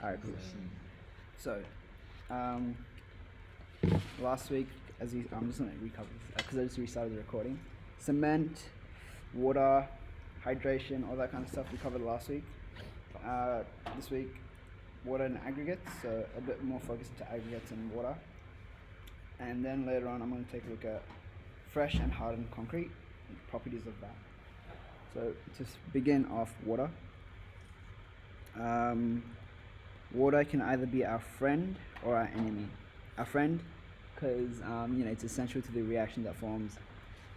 Alright, cool. So, um, last week, I'm just gonna recover this because I just restarted the recording. Cement, water, hydration, all that kind of stuff we covered last week. This week, water and aggregates, so a bit more focus into aggregates and water. And then later on, I'm going to take a look at fresh and hardened concrete, and properties of that. So to begin off, water. Water can either be our friend or our enemy. Our friend, because it's essential to the reaction that forms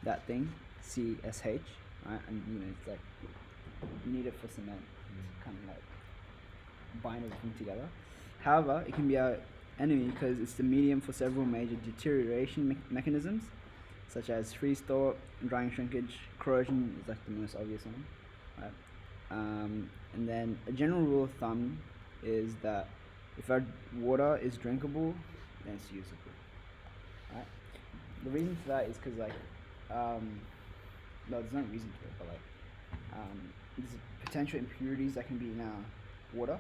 that thing, CSH, right? And it's like you need it for cement to kind of like bind everything together. However, it can be our enemy because it's the medium for several major deterioration mechanisms, such as freeze thaw, drying shrinkage. Corrosion is like the most obvious one, right? And then a general rule of thumb is that if our water is drinkable, then it's usable, right? The reason for that is because no, there's no reason to it, but there's potential impurities that can be in our water.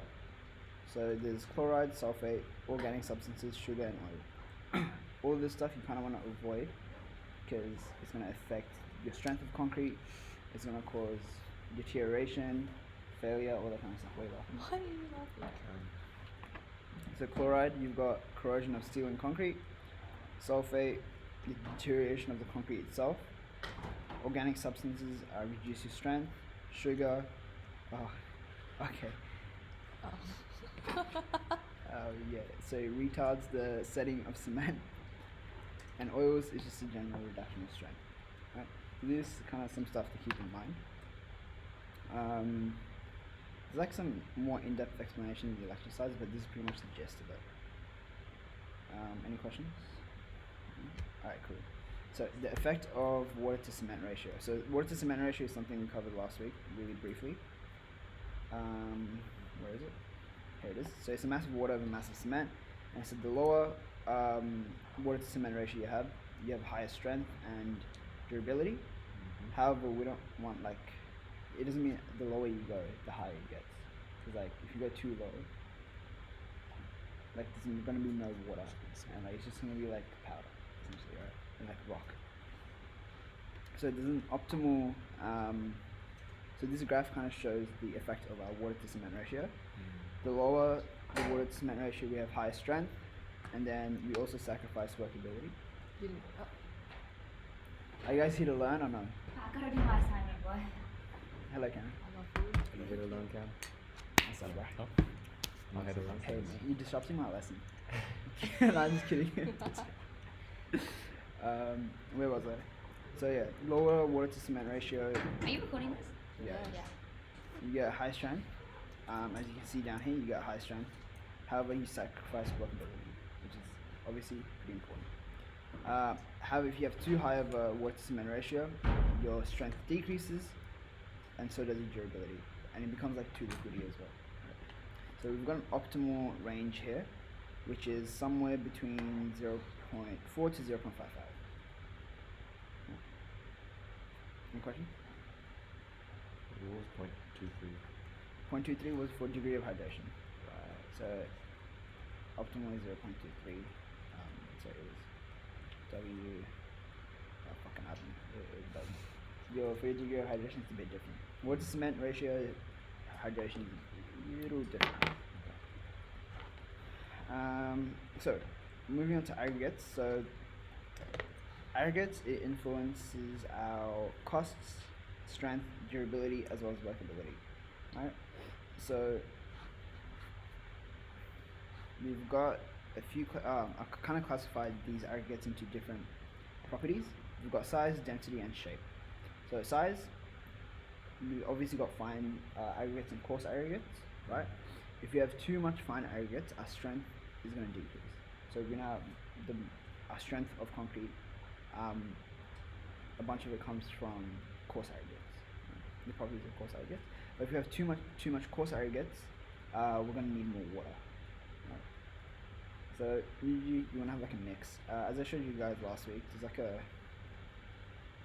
So there's chloride, sulfate, organic substances, sugar, and oil. All of this stuff you kind of want to avoid because it's going to affect your strength of concrete. It's going to cause deterioration, failure, all that kind of stuff. Wait, Why are you laughing? So chloride, you've got corrosion of steel and concrete. Sulfate, the deterioration of the concrete itself. Organic substances reduce your strength. Sugar, okay. Yeah, so it retards the setting of cement. And oils is just a general reduction of strength. Right? This is kind of some stuff to keep in mind. There's like some more in-depth explanation of the exercise, but this is pretty much the gist of it. Any questions? Alright, cool. So the effect of water to cement ratio. So water to cement ratio is something we covered last week, really briefly. Where is it? Here it is. So it's a mass of water over mass of cement. And so the lower water to cement ratio you have higher strength and durability. Mm-hmm. However, we don't want it doesn't mean the lower you go, the higher it gets. Because if you go too low, there's gonna be no water, and it's just gonna be like powder, essentially, right? And like rock. So there's an optimal. So this graph kind of shows the effect of our water to cement ratio. Mm-hmm. The lower the water to cement ratio, we have higher strength, and then we also sacrifice workability. Are you guys here to learn or no? I gotta do my assignment, boy. Hello, Karen. Are you here to learn, Cam? What's up, bro? Oh. I'm here to learn. Hey, man, you're disrupting my lesson. No, I'm just kidding. Where was I? So yeah, lower water to cement ratio. Are you recording this? Yeah. Yeah. You get high strength. As you can see down here, you get high strength. However, you sacrifice workability, which is obviously pretty important. However, if you have too high of a water to cement ratio, your strength decreases, and so does your durability, and it becomes like too liquidy as well. So we've got an optimal range here, which is somewhere between 0.4 to 0.55. Any questions? What was 0.23? 0.23 was for degree of hydration. Right. So optimal is 0.23. So it was W. Fucking admin. It doesn't. For your degree of hydration, it's a bit different. Water to cement ratio, hydration is a little different. So moving on to aggregates. So aggregates, it influences our costs, strength, durability, as well as workability. Right? So we've got a few. I kind of classified these aggregates into different properties. We've got size, density, and shape. So size, we obviously got fine aggregates and coarse aggregates, right? If you have too much fine aggregates, our strength is going to decrease. So we're going to have our strength of concrete. A bunch of it comes from coarse aggregates, right? The properties of coarse aggregates. But if you have too much coarse aggregates, we're going to need more water. Right? So usually you want to have like a mix. As I showed you guys last week, there's like a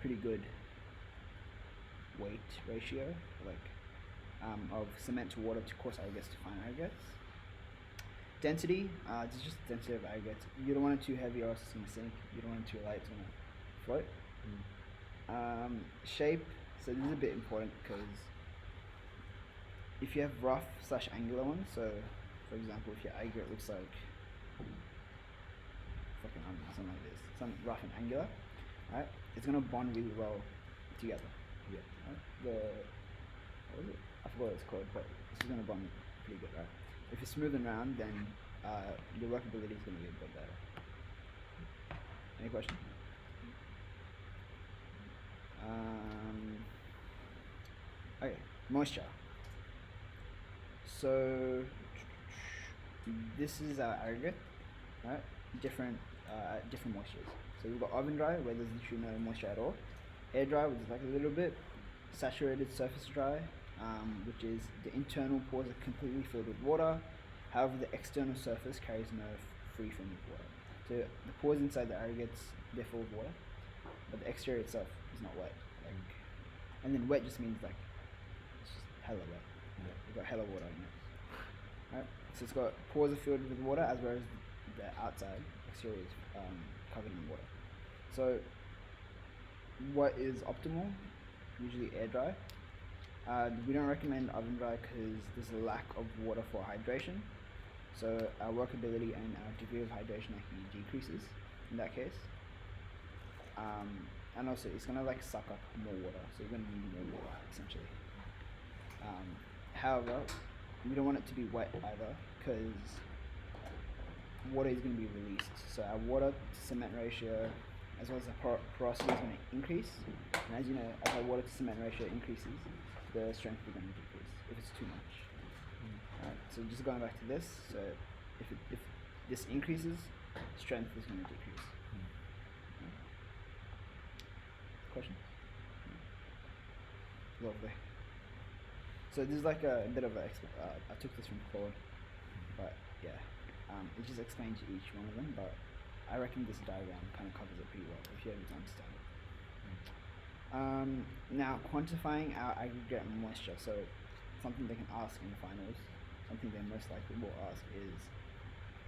pretty good weight ratio, of cement to water to coarse aggregates to fine aggregates. Density, it's just density of aggregates. You don't want it too heavy or else it's going to sink. You don't want it too light, it's going to float. Shape, so this is a bit important because if you have rough / angular ones, so for example, if your aggregate looks like fucking something like this, something rough and angular, right? It's gonna bond really well together. Yeah. Right? What was it? I forgot what it's called, but this is gonna bond pretty good, right? If it's smooth and round, then your workability is gonna be a bit better. Any questions? Okay, moisture. So this is our aggregate, right? Different moistures. So we've got oven dry, where there's literally no moisture at all. Air dry, which is like a little bit. Saturated surface dry, which is the internal pores are completely filled with water. However, the external surface carries no free film of water. So the pores inside the aggregates, they're full of water, but the exterior itself is not wet. And then wet just means like it's just hella wet. Yeah. You've got hella water in it. Right? So it's got pores are filled with water as well as the outside exterior is covered in water. So what is optimal? Usually air dry. We don't recommend oven dry because there's a lack of water for hydration. So our workability and our degree of hydration actually decreases in that case. And also it's gonna like suck up more water, so you're gonna need more water essentially. However, we don't want it to be wet either because water is going to be released. So our water to cement ratio as well as the porosity is going to increase. And as you know, as our water to cement ratio increases, the strength is going to decrease if it's too much. Alright, so just going back to this, so if this increases, strength is going to decrease. Question? Lovely. So this is like a bit of a, I took this from Claude, but yeah, it just explains each one of them, but I reckon this diagram kind of covers it pretty well if you're able to understand it. Now, quantifying our aggregate moisture, so something they can ask in the finals, something they most likely will ask is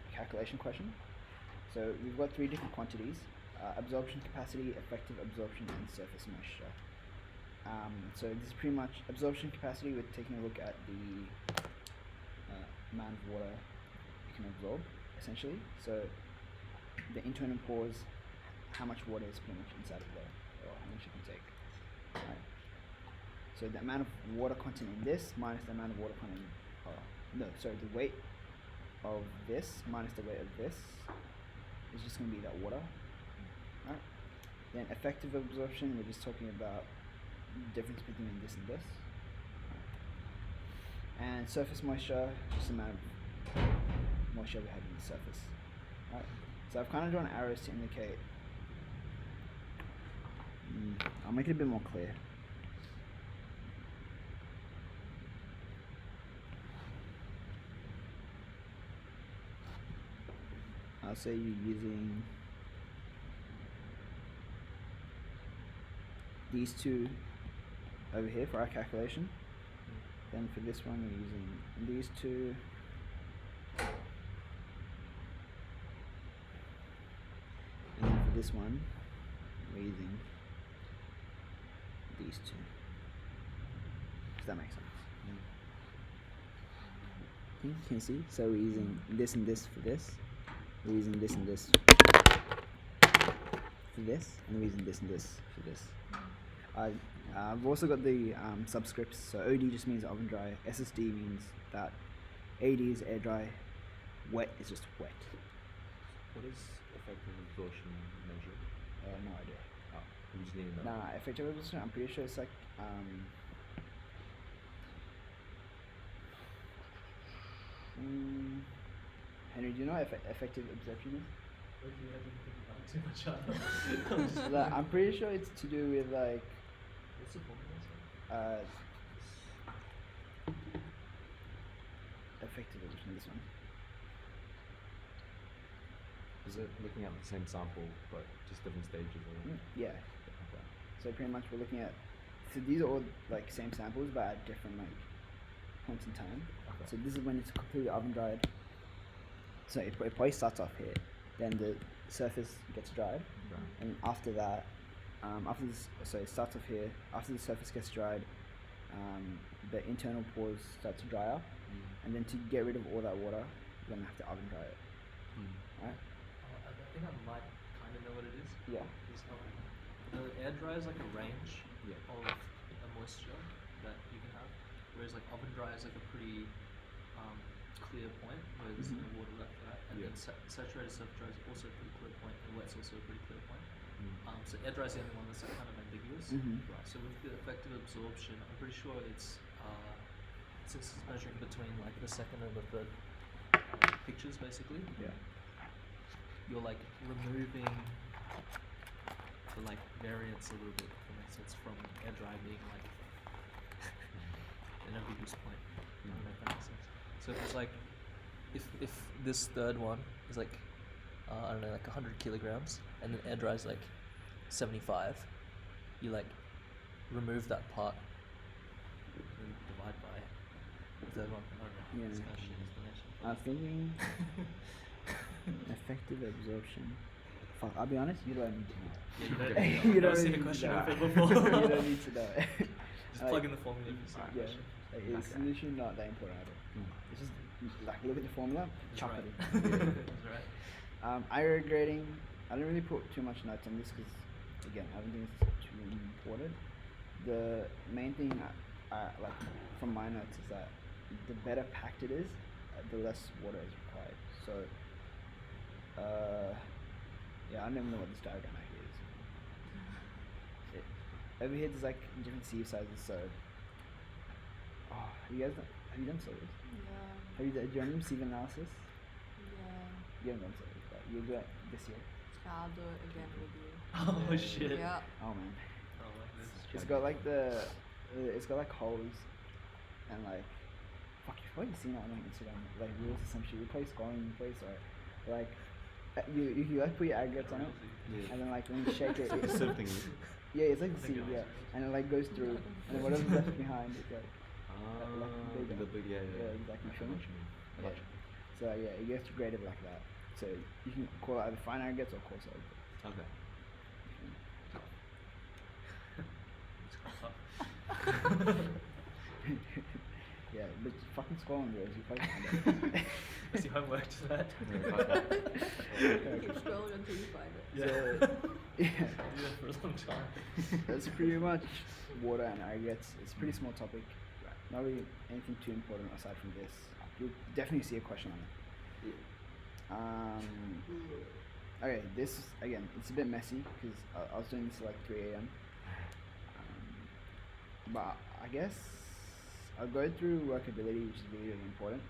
a calculation question. So we've got 3 different quantities, absorption capacity, effective absorption, and surface moisture. So this is pretty much absorption capacity. We're taking a look at the amount of water you can absorb, essentially. So the internal pores, how much water is pretty much inside of there, or how much you can take. Right. So the amount of water content in this minus the amount of water content, the weight of this minus the weight of this is just going to be that water. Right. Then effective absorption, we're just talking about difference between this and this. And surface moisture, just the amount of moisture we have in the surface. Right. So I've kind of drawn arrows to indicate. I'll make it a bit more clear. I'll say you're using these two over here for our calculation. Then for this one we're using these two. And then for this one we're using these two. Does that make sense? Can you see? So we're using this and this for this. We're using this and this for this, and we're using this and this for this. I've also got the subscripts. So OD just means oven dry. SSD means that AD is air dry. Wet is just wet. What is effective absorption measured? No idea. Oh, we just need to know. Nah, effective absorption, I'm pretty sure it's like Henry, do you know what effective absorption is? Okay, I didn't think about it too much. Like, I'm pretty sure it's to do with like What's the formula? effective absorption. This one. Is it looking at the same sample but just different stages? Or Yeah. okay. So pretty much we're looking at. So these are all like same samples but at different like points in time. Okay. So this is when it's completely oven dried. so it probably starts off here, then the surface gets dried, Right. and after that, so it starts off here. After the surface gets dried, the internal pores start to dry up, and then to get rid of all that water, you're gonna have to oven dry it. Right? I think I might kind of know what it is. Yeah. Is air dry is like a range Yeah. of a moisture that you can have, whereas like oven dry is like a pretty clear point where there's no water left, right? And Yeah. then saturated surface dry is also a pretty clear point, and wet's also a pretty clear point. Mm. So air dry is the only one that's like kind of ambiguous. Mhm. Right. So with the effective absorption, I'm pretty sure it's since it's measuring between like the second and the third pictures, basically. Yeah. You're like removing the like variance a little bit, if that makes sense, from air dry being like an ambiguous point. I don't know if that makes sense. So if it's like, if this third one is like, I don't know, like 100 kilograms, and then air dry is like 75, you like remove that part and divide by the third one. I don't know. Yeah. It's kind of shit explanation. I'm thinking effective absorption. Fuck, I'll be honest, you don't need to know. Yeah, you don't, You I've don't never seen need a to question know. with it before. You don't need to know. Just plug in the formula if you see a Yeah, question. like, it's Okay. literally not that important at all. It's just like look at the formula, That's chuck right. it in. That's right. Aggregate grading, I don't really put too much notes on this because, again, I don't think it's too important. The main thing I like from my notes is that the better packed it is, the less water is required. So, yeah, I don't even know what this diagram actually is. Over here, there's like different sieve sizes. So, oh, have you done soils? Yeah. Have you done sieve analysis? Yeah. You haven't done soils, but you'll do it this year. I'll do it again with you. Oh shit. Yeah. Oh man. Oh, like this. It's got like it's got like holes and like, fuck, you've probably seen it on Instagram, like rules or some shit. You play scoring, you play like, you like put your aggregates on it, Yeah. and then like when you shake it, It's something. yeah, it's like I think seed, it yeah, was. and it like goes through, and whatever's left behind, it's like, bigger. The big, yeah. Yeah, exactly. I know what you mean. I know what you so yeah, it gets graded like that. So you can call it either fine aggregates or coarse aggregates. mean. Okay. It's quite tough. Yeah, but fucking scrolling videos, you probably find it. What's your homework to that? Yeah, fuck that. Keep scrolling until you find it. So, yeah. Do that for a long time. That's pretty much water and aggregates. It's a pretty small topic. Not really anything too important aside from this. You'll definitely see a question on it. Okay, this again, it's a bit messy because I was doing this at like 3 a.m. But I guess I'll go through workability, which is really, really important.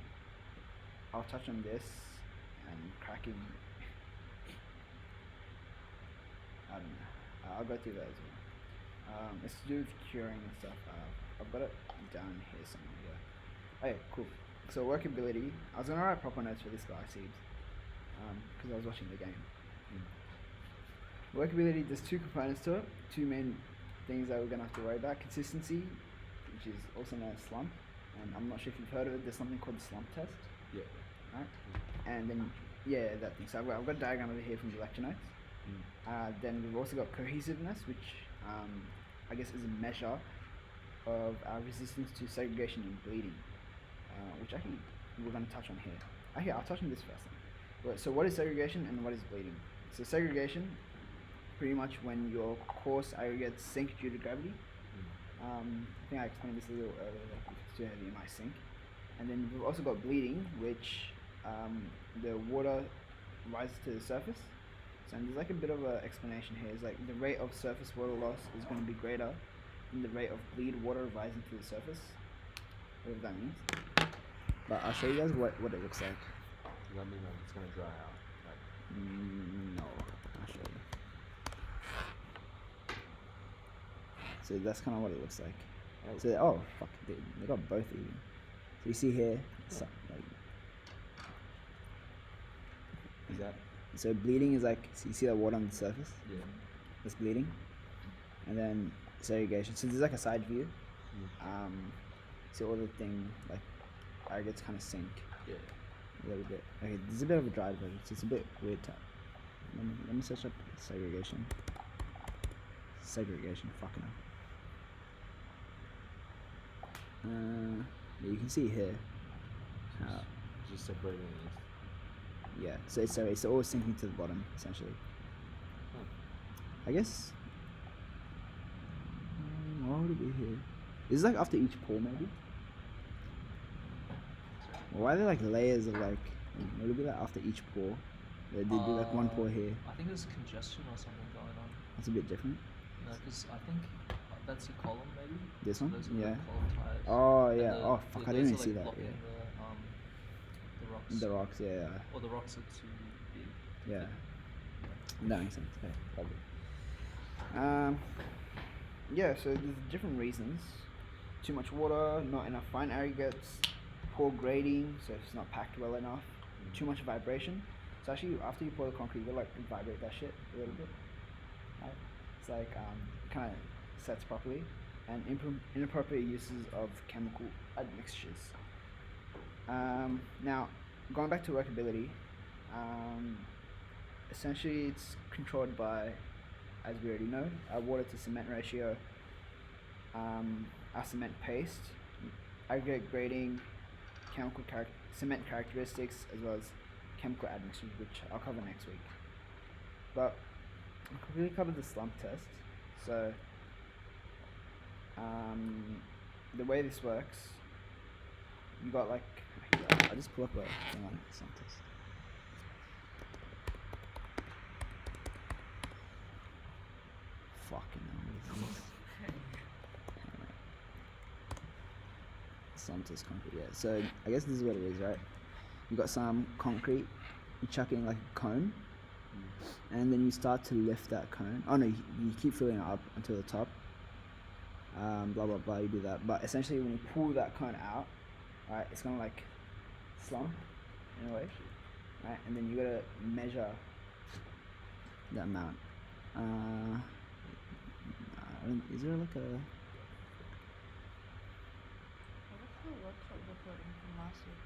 I'll touch on this and cracking. I don't know. I'll go through that as well. It's to do with curing and stuff. I've got it down here somewhere. Yeah. Okay, cool. So workability. I was gonna write proper notes for this guy, Seeds, because I was watching the game. Workability. There's two components to it. Two main things that we're gonna have to worry about: consistency, which is also known as slump, and I'm not sure if you've heard of it. There's something called the slump test. Yeah. Right? And then, yeah, that thing. So I've got a diagram over here from the lecture notes. Then we've also got cohesiveness, which I guess is a measure of our resistance to segregation and bleeding, which actually we're going to touch on here. Actually, I'll touch on this first. Right, so what is segregation and what is bleeding? So segregation, pretty much when your coarse aggregates sink due to gravity. I think I explained this a little earlier, like if it's too heavy, it might sink. And then we've also got bleeding, which the water rises to the surface. So there's like a bit of an explanation here. It's like the rate of surface water loss is going to be greater than the rate of bleed water rising to the surface, whatever that means. But I'll show you guys what it looks like. Does that mean like it's gonna dry out? Like, No, I'll show you. So that's kind of what it looks like. So oh fuck, they got both even. So you see here, so, like, is that? so bleeding is like, so you see that water on the surface? Yeah. That's bleeding. And then segregation. So there's like a side view. So all the thing like aggregates kind of sink. Yeah. a little bit. Okay, there's a bit of a dry version. It's a bit weird to. Let me search up segregation. Segregation, fucking hell. Yeah, you can see here. How, Just separating it. yeah, so it's all sinking to the bottom essentially. I guess. What would it be here? This is like after each pour, maybe. Or why are there like layers of like? Would it be like after each pour? They do like one pour here. I think there's congestion or something going on. That's a bit different. No, because I think that's your column maybe. This one? Those are Yeah. the column tires. Oh And yeah. the- Oh fuck! I those didn't even are, see like, that. blocking Yeah. The rocks. The rocks. Yeah. Or the rocks are too big. Yeah. That makes sense. Okay. Lovely. Yeah. So there's different reasons. Too much water, not enough fine aggregates, poor grading, so it's not packed well enough. Too much vibration. So actually, after you pour the concrete, you gotta like vibrate that shit a little bit. Right? It's like kind of sets properly, and inappropriate uses of chemical admixtures. Now, going back to workability, essentially it's controlled by, as we already know, our water to cement ratio, our cement paste, aggregate grading, cement characteristics, as well as chemical admixtures, which I'll cover next week. But I'll quickly cover the slump test. So the way this works, you got like, I'll just pull up a thing on slump test. Fucking hell, what is this? Slump test concrete, yeah. So I guess this is what it is, right? You got some concrete, you chuck it in like a cone, and then you start to lift that cone. Oh no, you keep filling it up until the top. Blah blah blah. You do that, but essentially when you pull that cone out, right, it's gonna like slump in a way, right? And then you gotta measure that amount. Is there like a? What's the workshop recording from last week?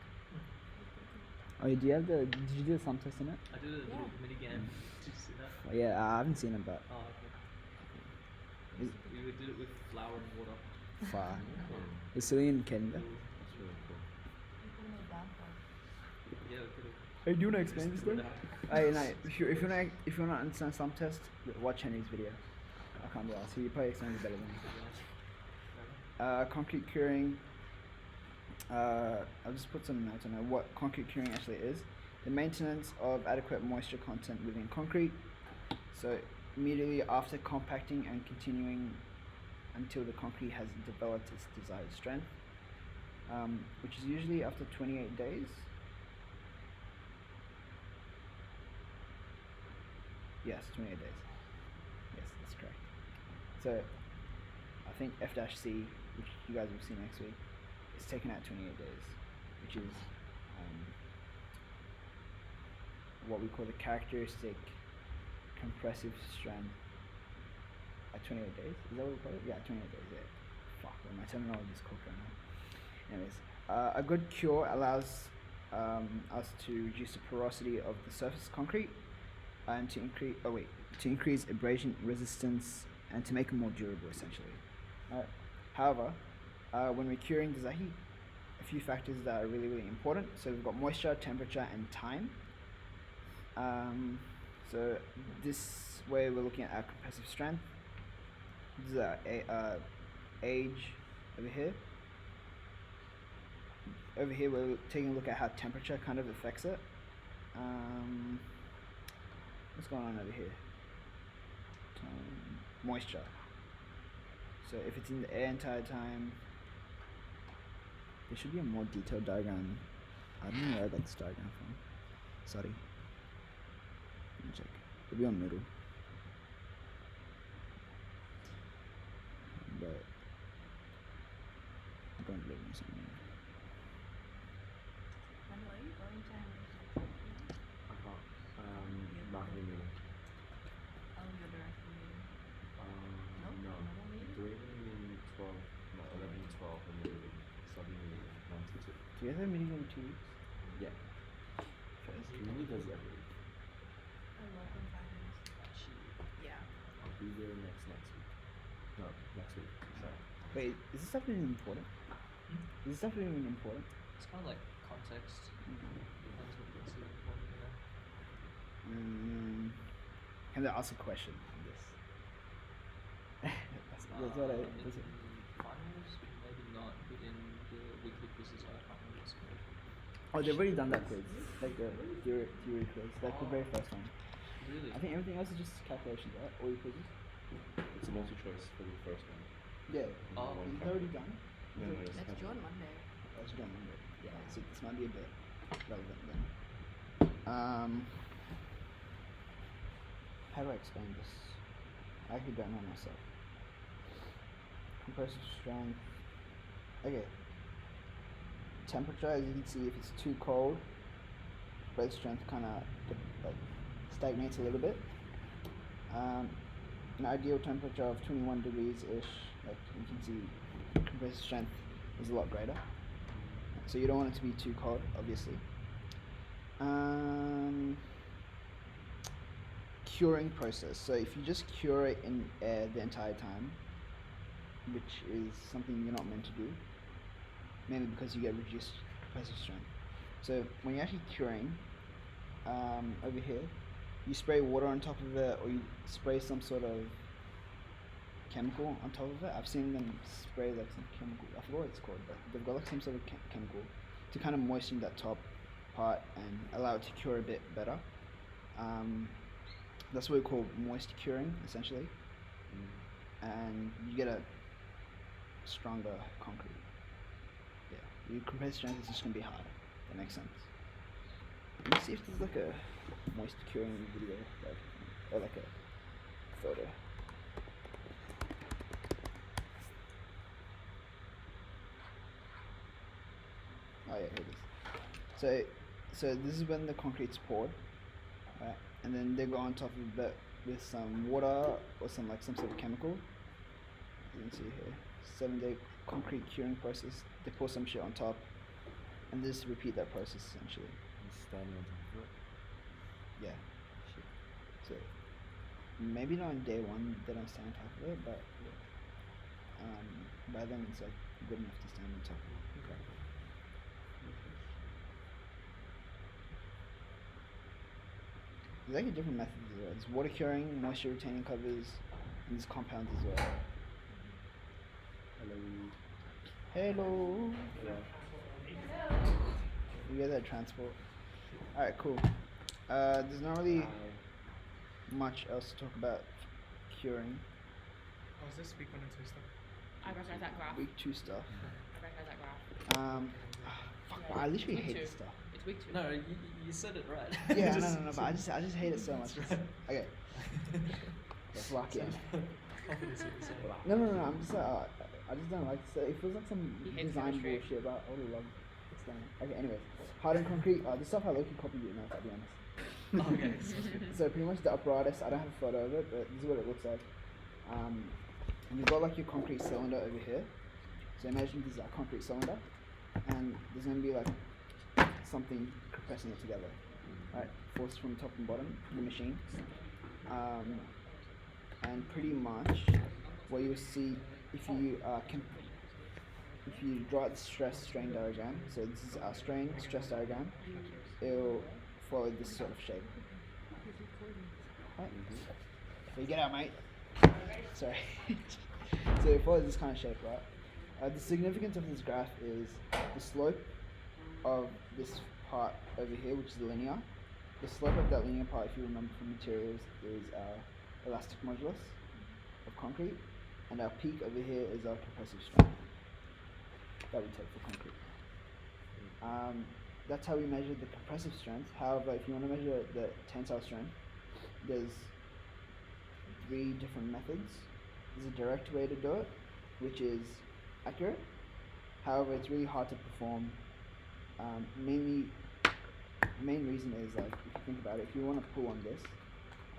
Oh, do you have the? Did you do the slump test in it? I did a Yeah. little mini game. Did you see that? Oh, yeah, I haven't seen it, but Oh, okay. Is- We did it with flour and water. far. Is Cillian in Canada? That's really cool. You could have made down for. Yeah, we could have. Hey, do you wanna explain this Spread thing? out. Hey, no, if you wanna understand slump test, watch Henry's video. I can't be asked. He probably explains it better than me. Concrete curing. I'll just put some notes on what concrete curing actually is. The maintenance of adequate moisture content within concrete. So immediately after compacting and continuing until the concrete has developed its desired strength, which is usually after 28 days. Yes, 28 days. Yes, that's correct. So I think F-C, which you guys will see next week, is taken at 28 days, which is what we call the characteristic compressive strength at 28 days. Is that what we call it? Yeah, 28 days, yeah. Fuck, well, my terminology is cooked right now. Anyways, a good cure allows us to reduce the porosity of the surface concrete and to increase abrasion resistance and to make it more durable, essentially. However, when we're curing, there's actually a few factors that are really, really important. So we've got moisture, temperature, and time. So this way we're looking at our compressive strength. This is our age over here. Over here we're taking a look at how temperature kind of affects it. What's going on over here? Moisture. So if it's in the air entire time, there should be a more detailed diagram. I don't know where I got this diagram from. Sorry. Let me check. It'll be on middle. But I don't live in somewhere. By the way, going to I can't. Not really. I'll go directly. No? No. Another meeting? Doing 12, no, 11, 12, and then studying 9 to 2. Do you guys have a meeting in 2 weeks? Yeah. Wait, is this stuff even important? Is this stuff even important? It's kind of like context. Depends what you consider important, you know. Can I ask a question on this? that's what I. In That's what, finals, maybe not, but in the weekly quizzes, I can't remember what's called. oh, they've already done that quiz, like the theory quiz, like the very first one. Really? I think everything else is just calculations, right? All your quizzes. It's a multi choice for the first one. Yeah. Oh, One It's count. already done. No, no, it's That's John Monday. That's done Monday. Yeah. So this might be a bit relevant then. How do I explain this? I actually don't know myself. Compressive strength. Okay. Temperature, as you can see, if it's too cold, compressive strength kind of like stagnates a little bit. An ideal temperature of 21 degrees ish, like you can see, compressive strength is a lot greater. So you don't want it to be too cold, obviously. Curing process. So if you just cure it in air the entire time, which is something you're not meant to do, mainly because you get reduced compressive strength. So when you're actually curing, over here, you spray water on top of it, or you spray some sort of chemical on top of it. I've seen them spray like some chemical, I forgot what it's called, but they've got like some sort of chemical to kind of moisten that top part and allow it to cure a bit better. That's what we call moist curing, essentially. And you get a stronger concrete. Yeah, your compressive strength is just going to be harder. That makes sense. Let me see if there's like a moist curing video, or like a photo. Oh yeah, here it is. So this is when the concrete's poured, right? And then they go on top of it with some water or some sort of chemical. You can see here, 7-day concrete curing process. They pour some shit on top, and just repeat that process essentially. Standing on top of it. Yeah. So maybe not on day one they don't stand on top of it, but by then it's like good enough to stand on top of it. Okay. There's actually different methods as well. There's water curing, moisture retaining covers, and there's compounds as well. Hello. You guys at transport. Alright, cool. There's not really much else to talk about curing. Oh, is this week 1 and 2 stuff? I recognize that graph. Week 2 stuff. I recognize that graph. Fuck, I literally Week hate 2. this stuff. It's week 2. No, you said it right. Yeah, no, but I just hate it so much. Okay. Let's lock in. No, I'm just I just don't like it. It feels like some He hates design chemistry. bullshit, but I would love it. Okay, anyways. Hardened concrete, this stuff I look at copy you notes, I'll be honest. Okay. So pretty much the apparatus, I don't have a photo of it, but this is what it looks like. And you've got like your concrete cylinder over here. So imagine this is a concrete cylinder, and there's going to be like something compressing it together, right? Forced from top and bottom, the machine. And pretty much what you'll see if you if you draw out the stress strain diagram, so this is our strain stress diagram, it'll follow this sort of shape. Right? So you get out, mate. Sorry. So it follows this kind of shape, right? The significance of this graph is the slope of this part over here, which is linear. The slope of that linear part, if you remember from materials, is our elastic modulus of concrete, and our peak over here is our compressive strength that we take for concrete. That's how we measure the compressive strength. However, if you want to measure the tensile strength, there's 3 different methods. There's a direct way to do it, which is accurate. However, it's really hard to perform. Main reason is, like, if you think about it, if you want to pull on this,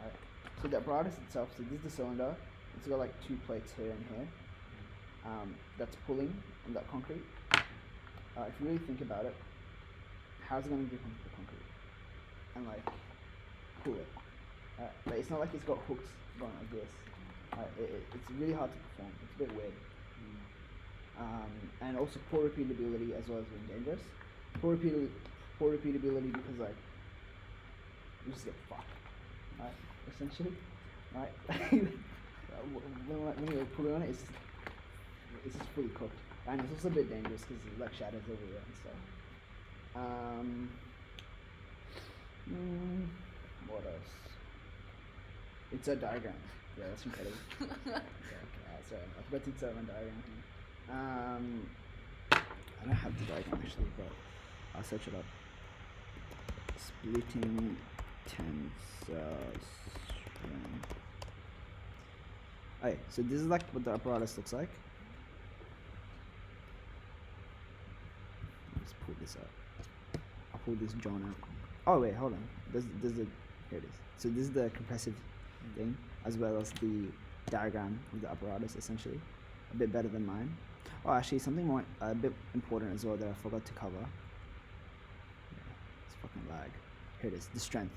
right? So the apparatus itself, so this is the cylinder. It's got like 2 plates here and here. That's pulling on that concrete. If you really think about it, how's it going to grip onto the concrete and like pull it? But it's not like it's got hooks going like this. It's really hard to perform. It's a bit weird. and also poor repeatability as well as being dangerous. Poor repeatability because like you just get fucked, right? Essentially, right? when you put it on it, it's just fully cooked, and it's also a bit dangerous because there's like shadows everywhere and stuff. What else? It's a diagram. Yeah, that's incredible. Yeah, okay, sorry, I forgot to insert my diagram here. I don't have the diagram actually, but I'll search it up. Splitting tensor string. Okay, so this is like what the apparatus looks like. Let's pull this up. I'll pull this John out. Oh wait, hold on. There's the here it is. So this is the compressive thing as well as the diagram of the apparatus essentially. A bit better than mine. Oh, actually something more a bit important as well that I forgot to cover. It's fucking lag. Here it is. The strength.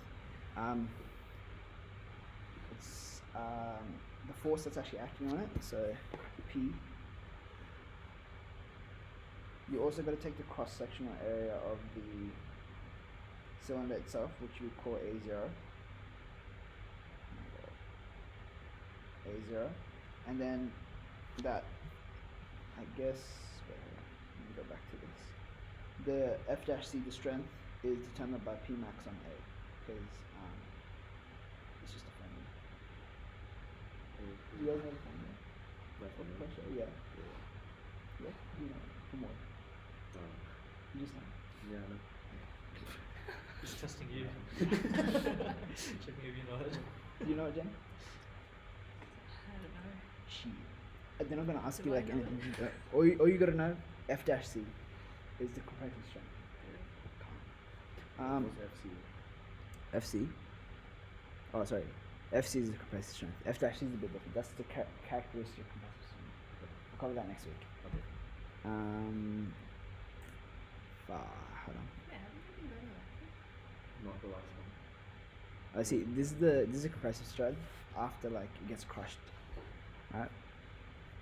It's the force that's actually acting on it. So P. You also got to take the cross-sectional area of the cylinder itself, which we call A0. A0, and then that, I guess, wait, let me go back to this. The F-C, the strength, is determined by P max on A, because it's just a formula. Do you guys know the formula? For pressure? Yeah. Yeah? You know, from what? You just know. Yeah, no. Just testing you. Checking if you know it. Do you know it, Jen? I don't know. Shit. They're not gonna ask Do you I like know anything. All you gotta know, F-C is the compressive strength. What's FC? FC. Oh, sorry. FC is the compressive strength. F-C is a bit different. That's the characteristic compressive strength. I'll cover that next week. Okay. Hold on. Yeah, haven't you been going to lecture? Not the last one. I see. This is the compressive strength after like it gets crushed. Right.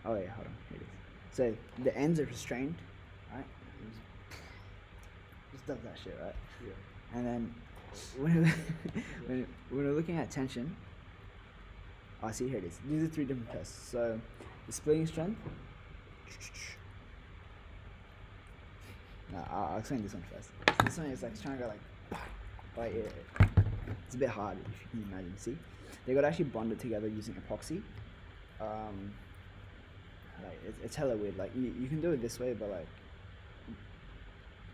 Oh yeah, hold on. Here it is. So the ends are restrained, right? Just does that shit, right? Yeah. And then when we're looking at tension, I see here it is. These are three different tests. So the splitting strength. No, I'll explain this one first. This one is like trying to go like right here. It's a bit hard if you can imagine. See, they got to actually bond it together using epoxy. Like it's hella weird. Like you can do it this way, but like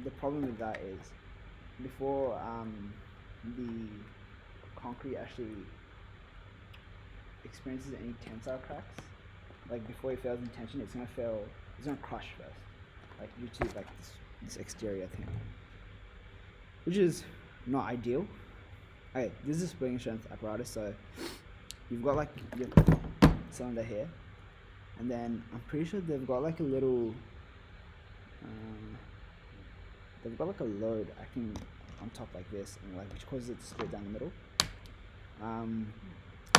the problem with that is before the concrete actually experiences any tensile cracks, like before it fails in tension, it's gonna crush first, like due to like this exterior thing, which is not ideal. Okay, this is a splitting strength apparatus. So you've got like your cylinder here, and then I'm pretty sure they've got like a little they've got like a load acting on top like this, and like which causes it to split down the middle.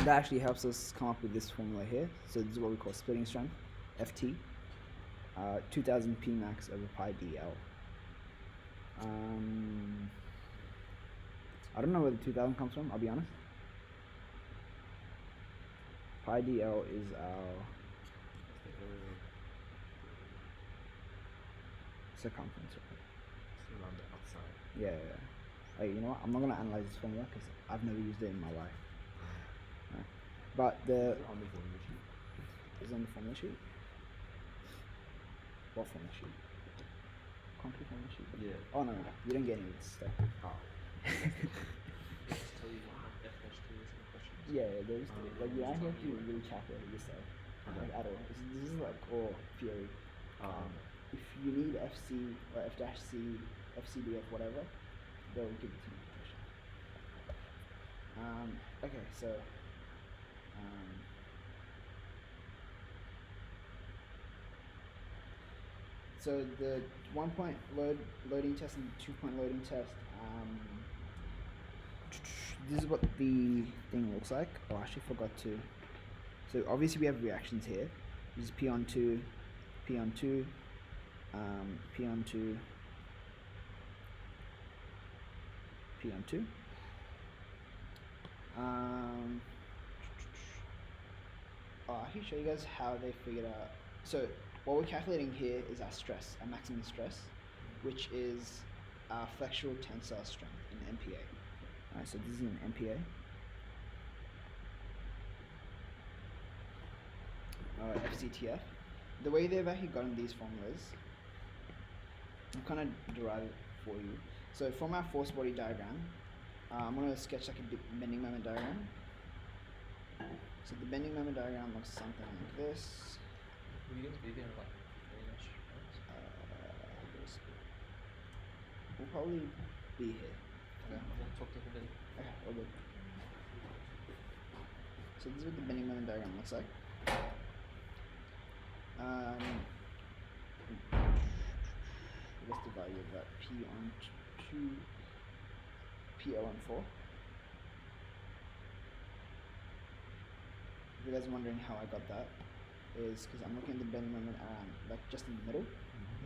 That actually helps us come up with this formula here. So this is what we call splitting strength, FT, 2000 P max over pi dl. I don't know where the 2000 comes from, I'll be honest. Pi dl is our circumference, right? It's around the outside. Yeah. Like, you know what? I'm not gonna analyze this formula because I've never used it in my life. Right. But the Is it on the formula sheet? is it on the formula sheet. What formula sheet? Concrete formula sheet. Yeah. Oh no, you don't get any of this stuff. Oh. Just tell you what F-2 is in questions. Yeah, there's like you actually have to really calculate it yourself. Like at all. This is like all theory. If you need FC or F-C, FCDF, whatever, they'll give it to you. Okay, so so the 1-point loading test and 2-point loading test. This is what the thing looks like. Oh, I actually forgot to. So obviously we have reactions here. This is P on 2, P on 2, P on 2, P on 2. I can show you guys how they figured out. So what we're calculating here is our stress, our maximum stress, which is our flexural tensile strength in MPa. Alright, so this is an MPa. FCTF. The way they've actually gotten these formulas, I'm kind of derive it for you. So from our force body diagram, I'm going to sketch like a bending moment diagram. So the bending moment diagram looks something like this. Will you guys be here in like 15-ish minutes? We'll probably be here. Okay, we'll talk to everybody. Okay, all good. So this is what the bending moment diagram looks like. What's the value of that? P on 2, PL on 4. If you guys are wondering how I got that, is because I'm looking at the bending moment like just in the middle.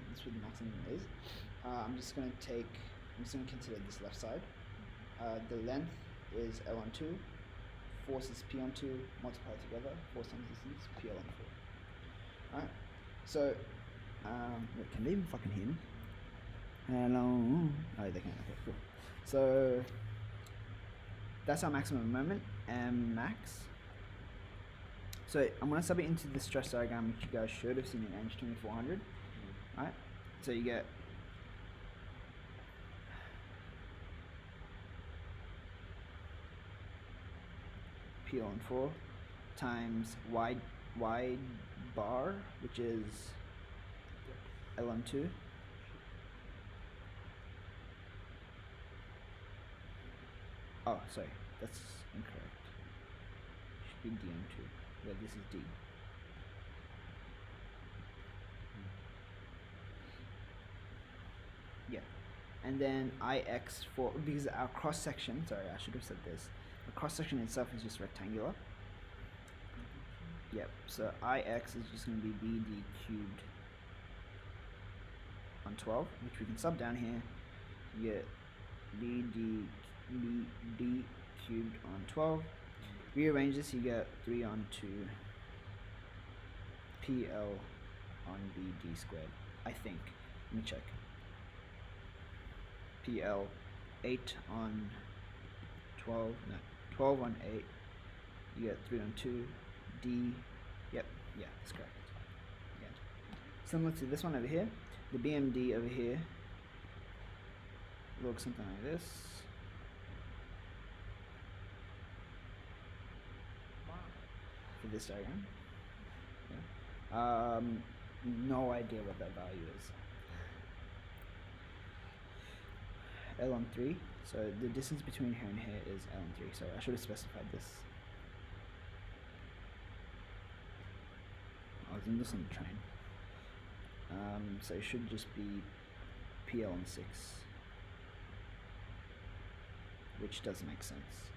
That's where the maximum is. I'm just gonna consider this left side. The length is L on 2, force is P on 2, multiply together, force times distance, PL on 4. Alright, so, wait, can they even fucking hear me? Hello? Oh, they can, okay, cool. So, that's our maximum moment, M max. So, I'm going to sub it into the stress diagram, which you guys should have seen in Eng 2400. Alright, so you get PL on 4 times wide bar, which is L on 2. Oh, sorry, that's incorrect. Should be D on 2. Yeah, this is D. Yeah, and then IX for, because our cross section, sorry, I should have said this. The cross section itself is just rectangular. Yep, so IX is just going to be BD cubed on 12, which we can sub down here. You get BD cubed on 12. Rearrange this, you get 3 on 2 PL on BD squared, I think. Let me check. PL 8 on 12, no, 12 on 8. You get 3 on 2. D, yep, yeah, that's correct. Yeah. Similar to this one over here, the BMD over here looks something like this. For this diagram. Yeah. No idea what that value is. L on 3, so the distance between here and here is L on 3, so I should have specified this. I was in this on the train. So it should just be PL on 6, which doesn't make sense.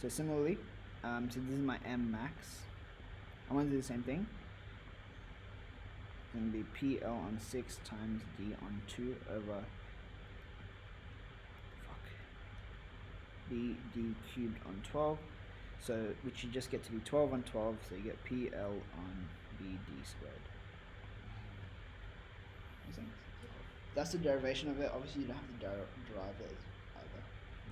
So similarly, so this is my M max. I want to do the same thing. It's going to be PL on 6 times D on 2 over BD cubed on 12. So which you just get to be 12 on 12, so you get PL on BD squared. Make sense? That's the derivation of it. Obviously, you don't have to derive it either.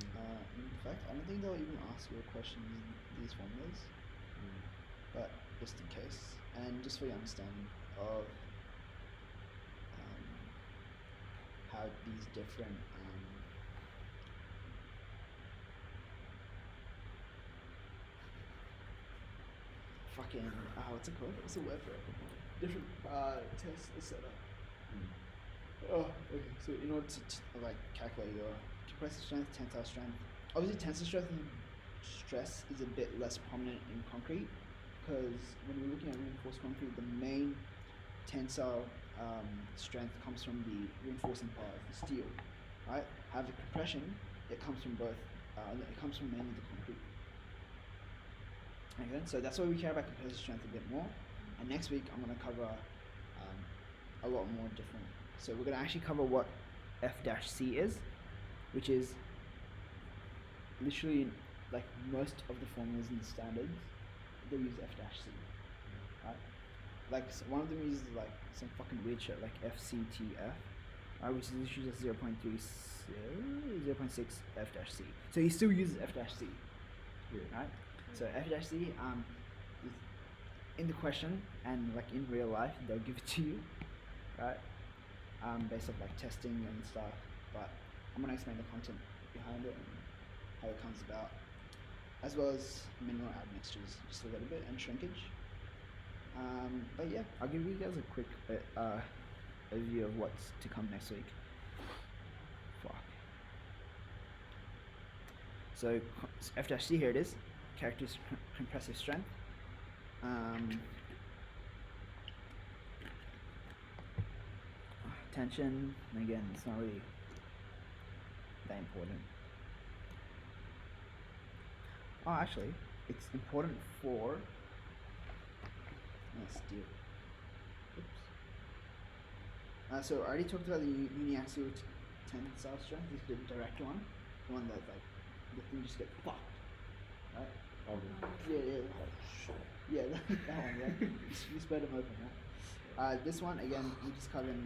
In fact, I don't think they'll even ask you a question in these formulas, but just in case, and just for your understanding of how these different what's it called? What's the word for it? Different tests are set up. Oh, okay. So in order to like calculate your compressive strength, tensile strength, obviously tensile stress is a bit less prominent in concrete, because when we're looking at reinforced concrete, the main tensile strength comes from the reinforcing part of the steel, right? However, compression, it comes from both. It comes from mainly the concrete. Okay, so that's why we care about compressive strength a bit more. And next week I'm going to cover a lot more different. So we're gonna actually cover what F-C is, which is literally like most of the formulas in the standards. They use F-C, right? Like one of them uses like some fucking weird shit like FCTF, which is literally just 0.6 F-C. So he still uses F-C, Yeah. right? So F-C is in the question, and like in real life they'll give it to you, right? Based off like testing and stuff. But I'm gonna explain the content behind it and how it comes about, as well as mineral admixtures just a little bit and shrinkage. But yeah, I'll give you guys a quick overview of what's to come next week. Fuck. So F-C, here it is. Characters compressive strength. Tension, and again, it's not really that important. Oh, actually, it's important for steel. Oops. So I already talked about the uniaxial tensile strength. This is the direct one, the one that like the thing just gets fucked, right? Yeah, that one. Yeah, you spread them open, right? This one again, we just covered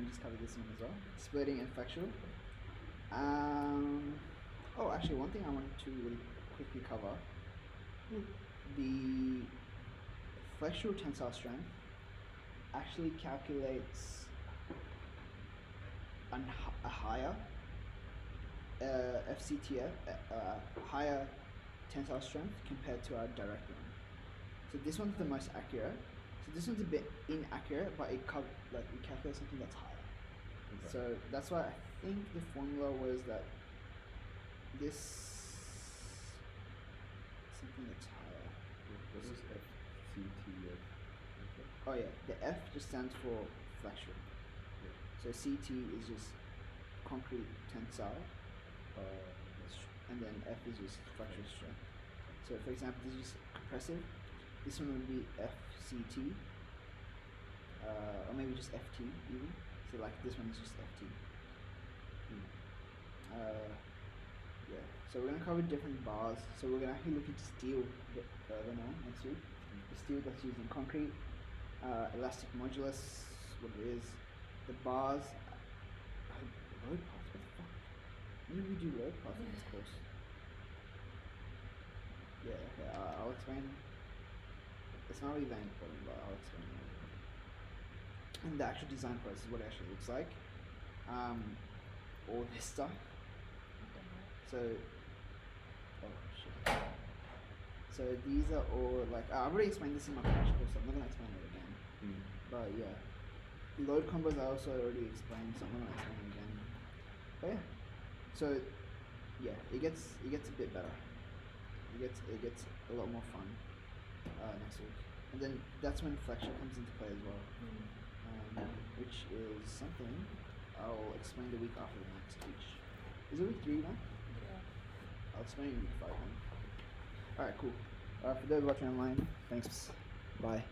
this one as well. Splitting and flexural. Oh, actually, one thing I wanted to really quickly cover. The flexural tensile strength actually calculates a higher FCTF, higher tensile strength compared to our direct one. So this one's the most accurate. So this one's a bit inaccurate, but it calculates something that's higher. Okay. So that's why I think the formula was that this something that's higher. What is FCTF? Oh yeah, the F just stands for flexural. So CT is just concrete tensile, and then F is just flexural strength. So for example, this is just compressive. This one would be FCT, or maybe just FT even. So like this one is just FT. Yeah. So we're gonna cover different bars. So we're gonna actually look into steel a bit further now next week. The steel that's used in concrete, elastic modulus, what it is, the bars, load paths. What the fuck? When did we do load paths in this course? Yeah. Okay. I'll explain. It's not really that important, but I'll explain it. And the actual design process, what it actually looks like. All this stuff. So, oh shit. So these are all like I've already explained this in my crash course, so I'm not gonna explain it again. But yeah, load combos I also already explained, so I'm not gonna explain it again. But yeah, so yeah, it gets a bit better. It gets a lot more fun next week, and then that's when flexure comes into play as well, which is something I'll explain the week after the next week. Is it week 3 now? Yeah. I'll explain week 5 then. Alright, cool. For those watching online, thanks. Bye.